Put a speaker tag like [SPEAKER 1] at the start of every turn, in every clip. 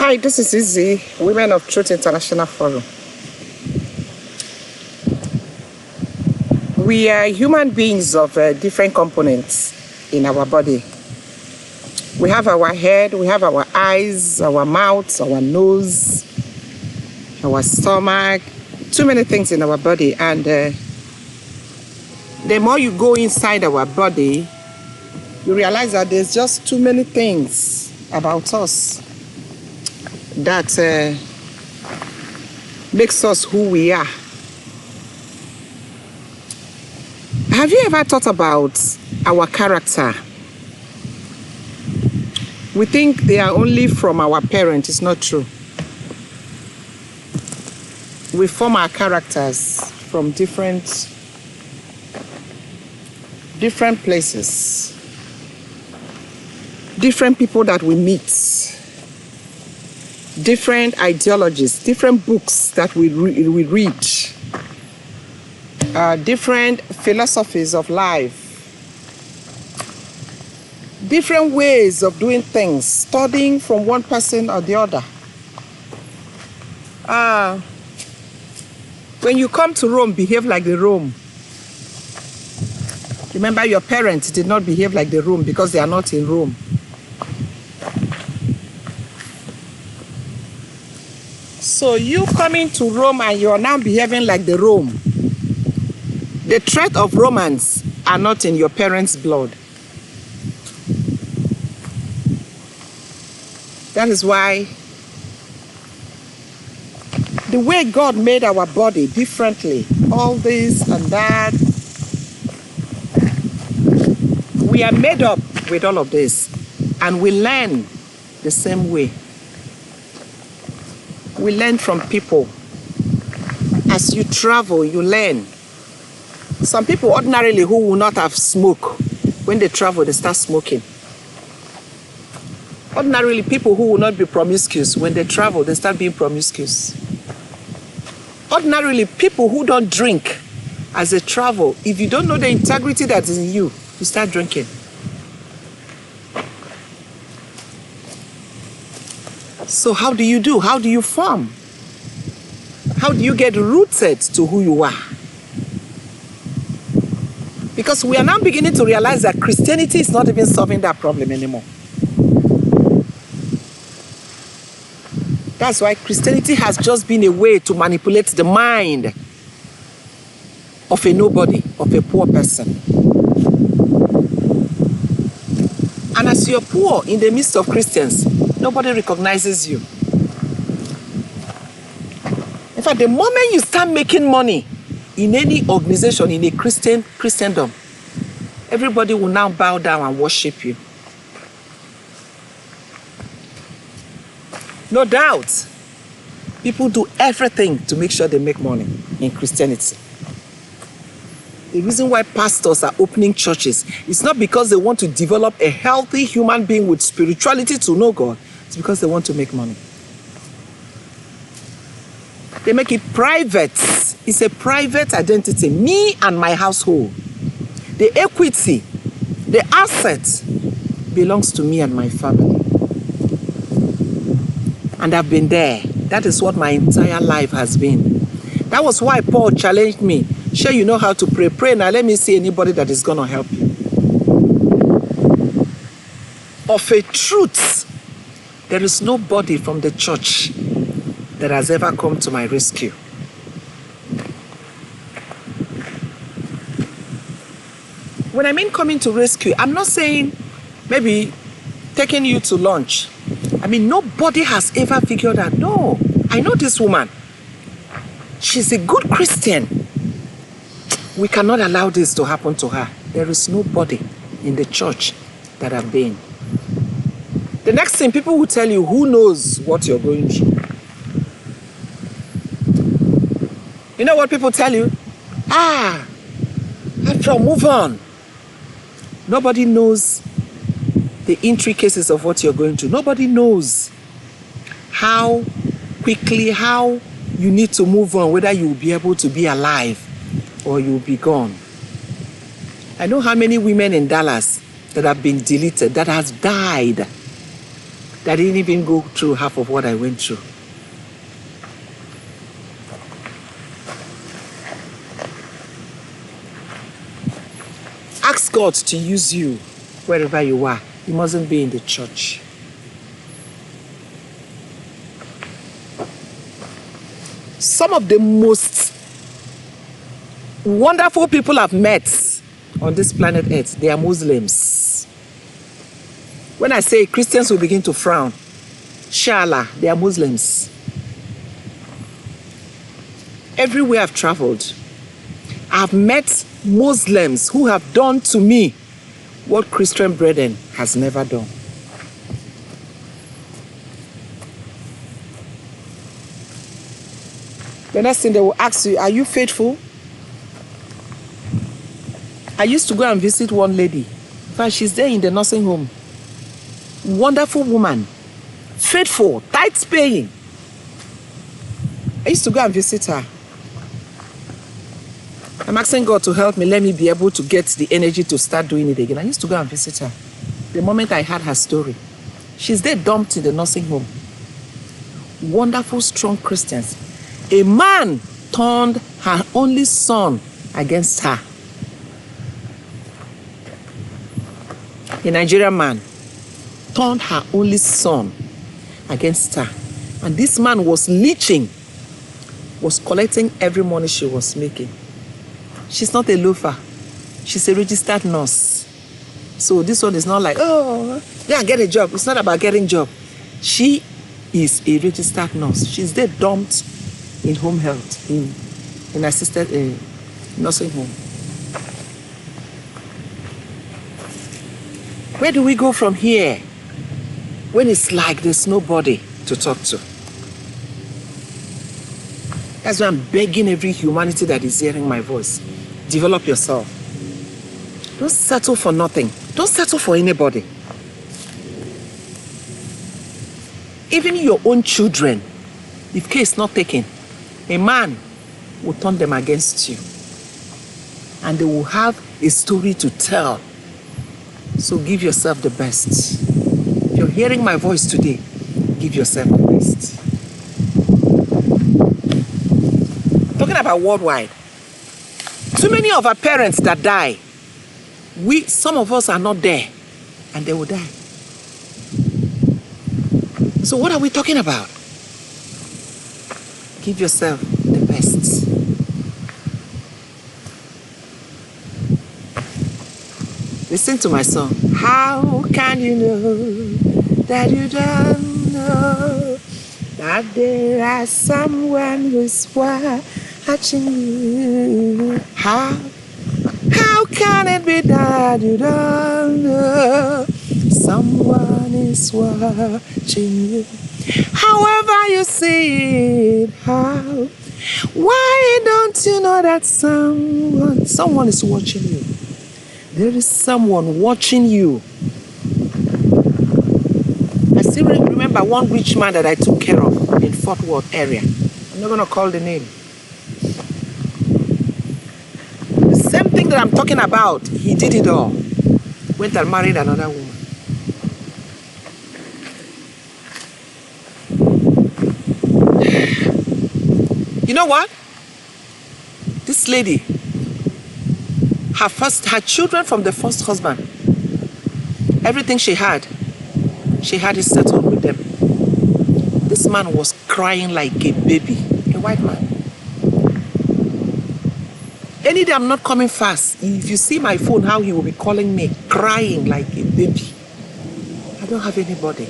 [SPEAKER 1] Hi, this is Izzy, Women of Truth International Forum. We are human beings of different components in our body. We have our head, we have our eyes, our mouth, our nose, our stomach, too many things in our body. And the more you go inside our body, you realize that there's just too many things about us that makes us who we are. Have you ever thought about our character? We think they are only from our parents. It's not true. We form our characters from different places, different people that we meet, different ideologies, different books that we read, different philosophies of life, different ways of doing things, studying from one person or the other. When you come to Rome, behave like the Rome. Remember, your parents did not behave like the Rome because they are not in Rome. So you coming to Rome and you are now behaving like the Rome. The threat of Romans are not in your parents' blood. That is why the way God made our body differently, all this and that, we are made up with all of this, and we learn the same way. We learn from people. As you travel, you learn. Some people ordinarily who will not have smoke, when they travel, they start smoking. Ordinarily, people who will not be promiscuous, when they travel, they start being promiscuous. Ordinarily, people who don't drink as they travel, if you don't know the integrity that is in you, you start drinking. So how do you do? How do you form? How do you get rooted to who you are? Because we are now beginning to realize that Christianity is not even solving that problem anymore. That's why Christianity has just been a way to manipulate the mind of a nobody, of a poor person. And as you're poor in the midst of Christians, nobody recognizes you. In fact, the moment you start making money in any organization, in a Christendom, everybody will now bow down and worship you. No doubt, people do everything to make sure they make money in Christianity. The reason why pastors are opening churches is not because they want to develop a healthy human being with spirituality to know God. It's because they want to make money. They make it private. It's a private identity. Me and my household. The equity, the asset belongs to me and my family. And I've been there. That is what my entire life has been. That was why Paul challenged me. Sure, you know how to pray. Pray now. Let me see anybody that is going to help you. Of a truth, there is nobody from the church that has ever come to my rescue. When I mean coming to rescue, I'm not saying maybe taking you to lunch. I mean, nobody has ever figured out, no, I know this woman. She's a good Christian. We cannot allow this to happen to her. There is nobody in the church that have been. The next thing, people will tell you, who knows what you're going through? You know what people tell you? After move on. Nobody knows the intricacies of what you're going through. Nobody knows how quickly, how you need to move on, whether you will be able to be alive or you'll be gone. I know how many women in Dallas that have been deleted, that has died, that didn't even go through half of what I went through. Ask God to use you wherever you are. You mustn't be in the church. Some of the most wonderful people I've met on this planet Earth, they are Muslims. When I say Christians will begin to frown, Inshallah, they are Muslims. Everywhere I've traveled, I've met Muslims who have done to me what Christian brethren has never done. The next thing they will ask you, are you faithful? I used to go and visit one lady. In fact, she's there in the nursing home. Wonderful woman. Faithful, tithes paying. I used to go and visit her. I'm asking God to help me, let me be able to get the energy to start doing it again. I used to go and visit her. The moment I heard her story, she's there dumped in the nursing home. Wonderful, strong Christians. A man turned her only son against her. A Nigerian man turned her only son against her. And this man was leeching, was collecting every money she was making. She's not a loafer. She's a registered nurse. So this one is not like, oh, yeah, get a job. It's not about getting a job. She is a registered nurse. She's there dumped in home health, in assisted nursing home. Where do we go from here when it's like there's nobody to talk to? That's why I'm begging every humanity that is hearing my voice. Develop yourself. Don't settle for nothing. Don't settle for anybody. Even your own children, if care is not taken, a man will turn them against you. And they will have a story to tell. So give yourself the best. If you're hearing my voice today, give yourself the best. Talking about worldwide. Too many of our parents that die, some of us are not there, and they will die. So what are we talking about? Give yourself the best. Listen to my song. How can you know that you don't know that there is someone who's watching you? How can it be that you don't know someone is watching you? However you see it, how? Why don't you know that someone is watching you? There is someone watching you. I still remember one rich man that I took care of in Fort Worth area. I'm not going to call the name. The same thing that I'm talking about, he did it all. Went and married another woman. You know what? This lady, her children from the first husband, everything she had it settled with them. This man was crying like a baby, a white man. Any day I'm not coming fast, if you see my phone, how he will be calling me, crying like a baby. I don't have anybody.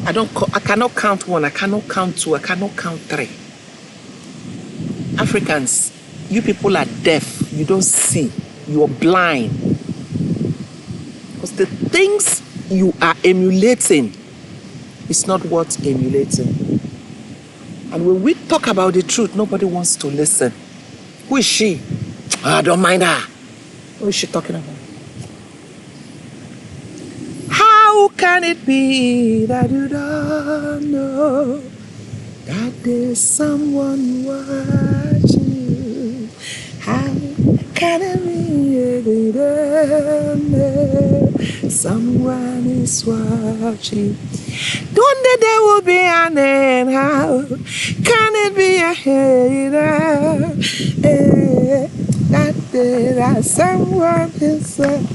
[SPEAKER 1] I cannot count one, I cannot count two, I cannot count three. Africans, you people are deaf, you don't see, you are blind. Because the things you are emulating is not worth emulating. And when we talk about the truth, nobody wants to listen. Who is she? Oh, I don't mind her. What is she talking about? How can it be that you don't know that there's someone watching you? How can it be that you someone is watching. One day there will be an end. How can it be a hater? That day that someone is watching.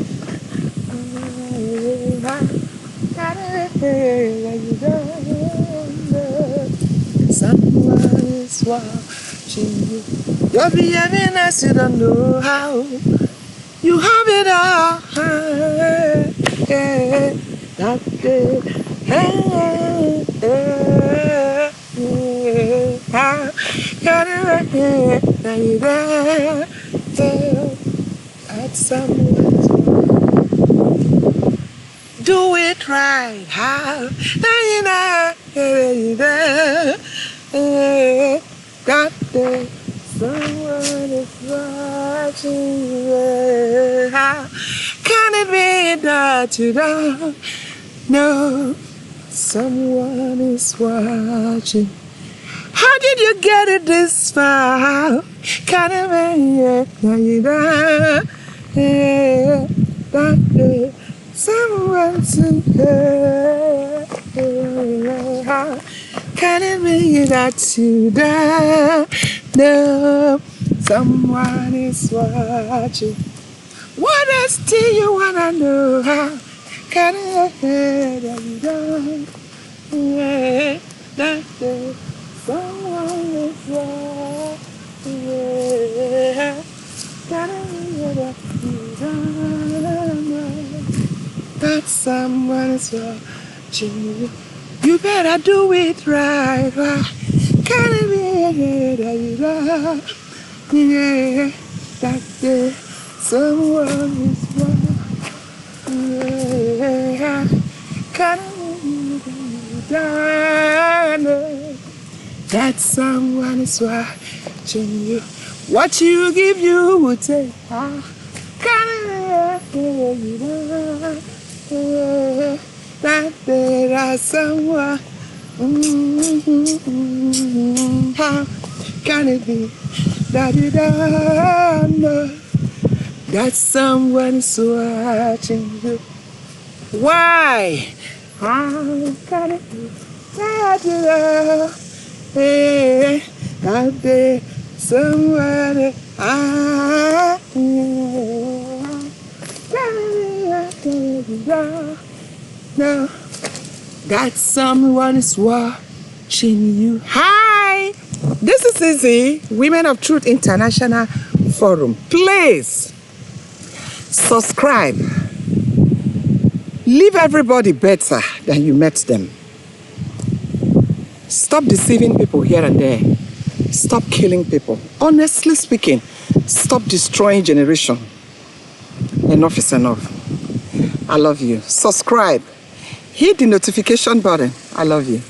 [SPEAKER 1] Someone is watching you. You're behaving as you don't know how. You have it all. That day. At someone's do it right. How? That day, someone is watching you. How can it be that you don't know someone is watching? How did you get it this far? Can it be that you don't? That day, someone's in there. Can it be that you don't know someone is watching? What else do you wanna know? Can it be that you don't? That day, someone is watching. Can it be that you don't know that someone is watching you? You better do it right. Can it be that you don't? That day, someone is watching. Can it be that that someone is watching you? What you give, you would take. Can it be that there are someone? How can it be that you don't know that someone is watching you? Why? How can it be that you don't? That there someone is no, that someone is watching you. Hi, this is Izzy, Women of Truth International Forum. Please subscribe. Leave everybody better than you met them. Stop deceiving people here and there. Stop killing people. Honestly speaking, stop destroying generation. Enough is enough. I love you. Subscribe. Hit the notification button. I love you.